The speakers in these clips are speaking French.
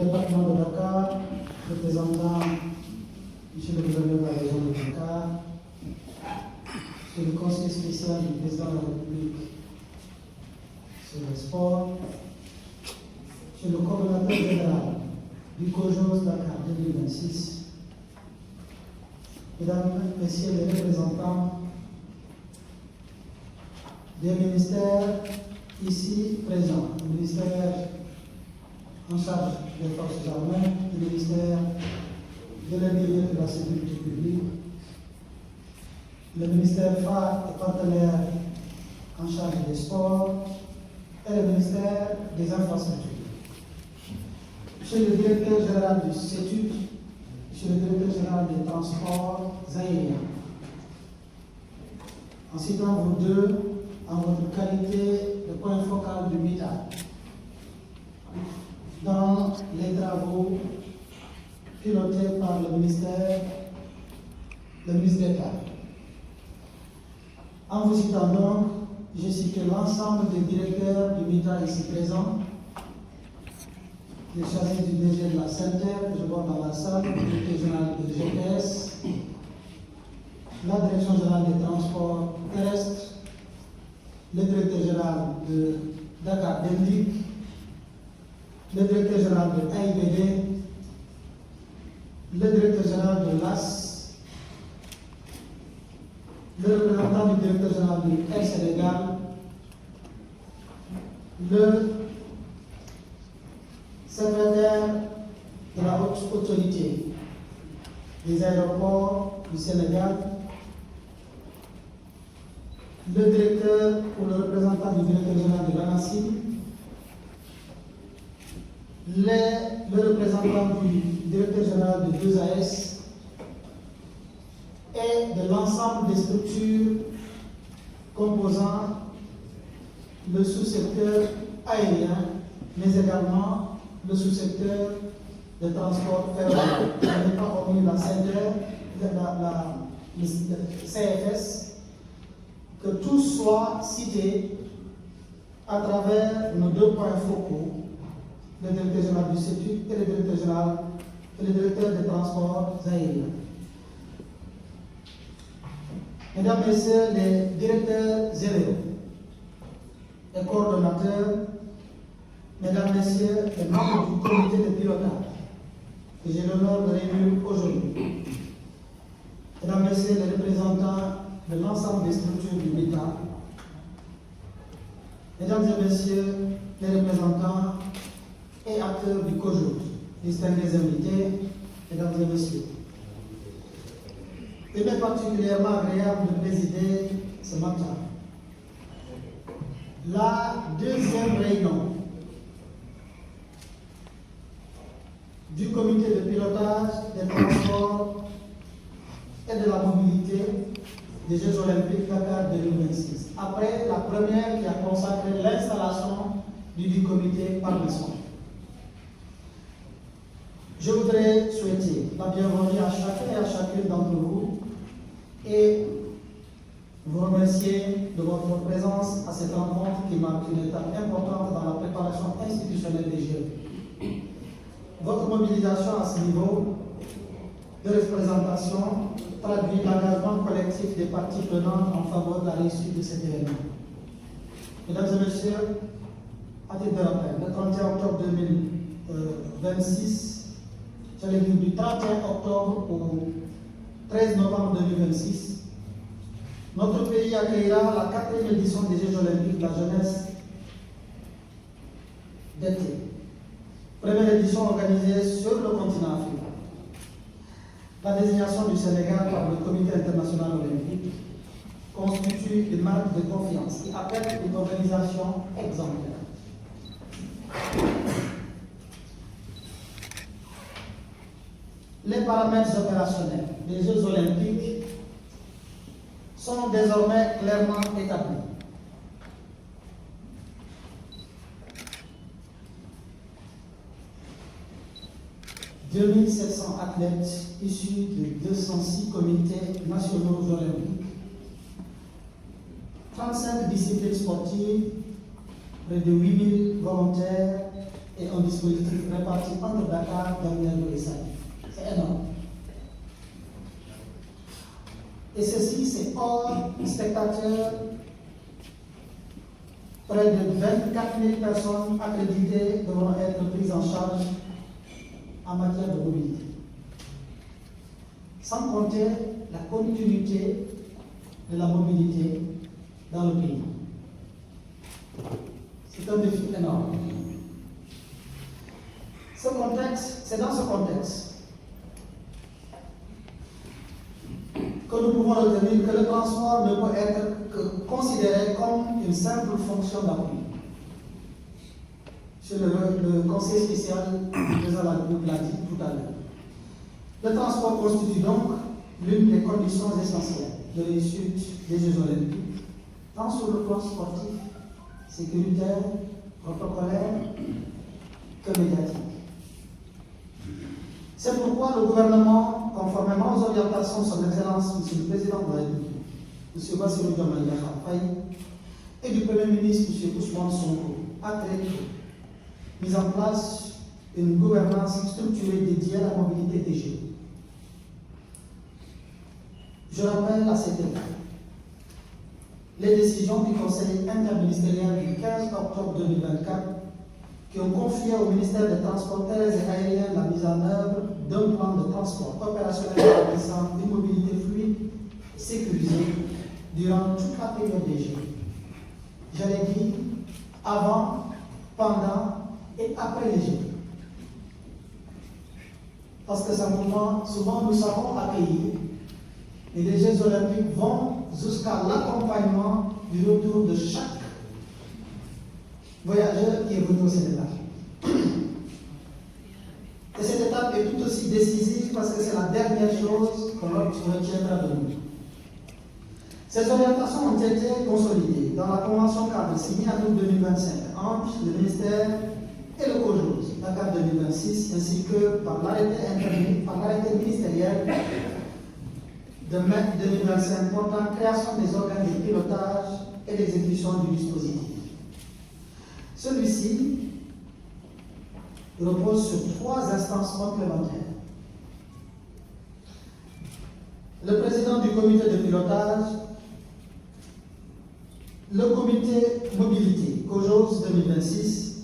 département de Dakar, représentant Monsieur le gouverneur de la région de Dakar, Monsieur le conseiller spécial du président de la République sur le sport, Monsieur le coordonnateur général du COJOS Dakar 2026, Mesdames, Messieurs les représentants des ministères ici présents, le ministère en charge des forces armées, le ministère de l'Intérieur et de la sécurité publique, le ministère phare et partenaire en charge des sports et le ministère des infrastructures. Monsieur le directeur général du CETUD, Monsieur le directeur général des transports aériens, en citant vous deux en votre qualité de point focal du MITA dans les travaux pilotés par le ministre d'État. En vous citant donc, j'ai cité l'ensemble des directeurs du MITA ici présents, les chargés du DG de la SENTER, que je vois dans la salle, le directeur général de GPS, la direction générale des transports terrestres, le directeur général de Dakar Dendik, le directeur général de AIBD, le directeur général de l'AS, le représentant du directeur général du Air Sénégal, le secrétaire de la haute autorité des aéroports du Sénégal, le directeur ou le représentant du directeur général de l'ANACIM, le représentant du directeur général de 2AS et de l'ensemble des structures composant le sous-secteur aérien, mais également le sous-secteur de transport ferroviaire. Je n'ai pas omis la CFS, que tous soient cités à travers nos deux points focaux, le directeur général du CETUD et le directeur général et le directeur des transports aériens. Mesdames, Messieurs les directeurs généraux et coordonnateurs, Mesdames, Messieurs les membres du comité de pilotage que j'ai l'honneur de réunir aujourd'hui, Mesdames, Messieurs les représentants de l'ensemble des structures du MITA, Mesdames et Messieurs les représentants et acteurs du COJOS, distingués invités, Mesdames et Messieurs. Il m'est particulièrement agréable de présider ce matin la deuxième réunion du comité de pilotage des transports et de la mobilité des Jeux Olympiques Dakar 2026, après la première qui a consacré l'installation du comité par le soin. Je voudrais souhaiter la bienvenue à chacun et à chacune d'entre vous et vous remercier de votre présence à cette rencontre qui marque une étape importante dans la préparation institutionnelle des Jeux. Votre mobilisation à ce niveau de représentation traduit l'engagement collectif des parties prenantes en faveur de la réussite de cet événement. Mesdames et Messieurs, à titre de rappel, le 31 octobre 2026, j'allais dire du 31 octobre au 13 novembre 2026, notre pays accueillera la 4e édition des Jeux Olympiques de la jeunesse d'été. Première édition organisée sur le continent africain. La désignation du Sénégal par le Comité international olympique constitue une marque de confiance qui appelle une organisation exemplaire. Les paramètres opérationnels des Jeux olympiques sont désormais clairement établis. « 2700 athlètes issus de 206 comités nationaux olympiques, 35 disciplines sportives, près de 8000 volontaires et un dispositif réparti entre Dakar, Damiano et Saï. C'est énorme. Et ceci, c'est hors spectateurs, près de 24 000 personnes accréditées devront être prises en charge en matière de mobilité. Sans compter la continuité de la mobilité dans le pays. C'est un défi énorme. C'est dans ce contexte que nous pouvons retenir que le transport ne peut être que considéré comme une simple fonction d'appui. Le conseil spécial du président de la République l'a dit tout à l'heure. Le transport constitue donc l'une des conditions essentielles de réussite des Jeux olympiques, tant sur le plan sportif, sécuritaire, protocolaire que médiatique. C'est pourquoi le gouvernement, conformément aux orientations de son Excellence, M. le Président de la République, M. Bassirou Diomaye Diakhar Faye, et du Premier ministre, M. Ousmane Sonko, a créé, mis en place une gouvernance structurée dédiée à la mobilité des Jeux. Je rappelle à cet égard les décisions du Conseil interministériel du 15 octobre 2024 qui ont confié au ministère des Transports terrestres et aériens la mise en œuvre d'un plan de transport opérationnel garantissant une mobilité fluide et sécurisée durant toute la période des Jeux. Je l'ai dit, avant, pendant et après les Jeux. Parce que simplement, souvent nous savons accueillir, et les Jeux olympiques vont jusqu'à l'accompagnement du retour de chaque voyageur qui est venu au Sénégal. Et cette étape est tout aussi décisive parce que c'est la dernière chose qu'on retiendra de nous. Ces orientations ont été consolidées dans la convention cadre signée en août 2025 entre le ministère et le COJOS, Dakar 2026, ainsi que par l'arrêté ministériel de mai 2025 portant création des organes de pilotage et d'exécution du dispositif. Celui-ci repose sur 3 instances complémentaires. Le président du comité de pilotage, le comité mobilité, COJOS 2026,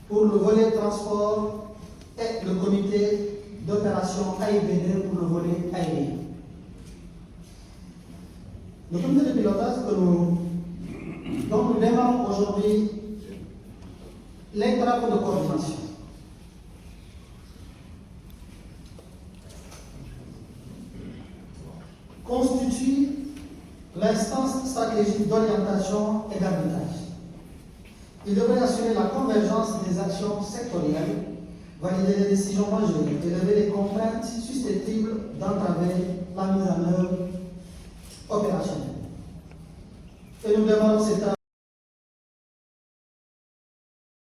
pour le volet transport et le comité d'opération AIBD pour le volet aérien. Le comité de pilotage dont nous démarrons aujourd'hui les travaux de coordination. Constitue l'instance stratégique d'orientation et d'arbitrage. Il devrait assurer la convergence des actions sectorielles, valider les décisions majeures et lever les contraintes susceptibles d'entraver la mise en œuvre opérationnelle. Et nous demandons ces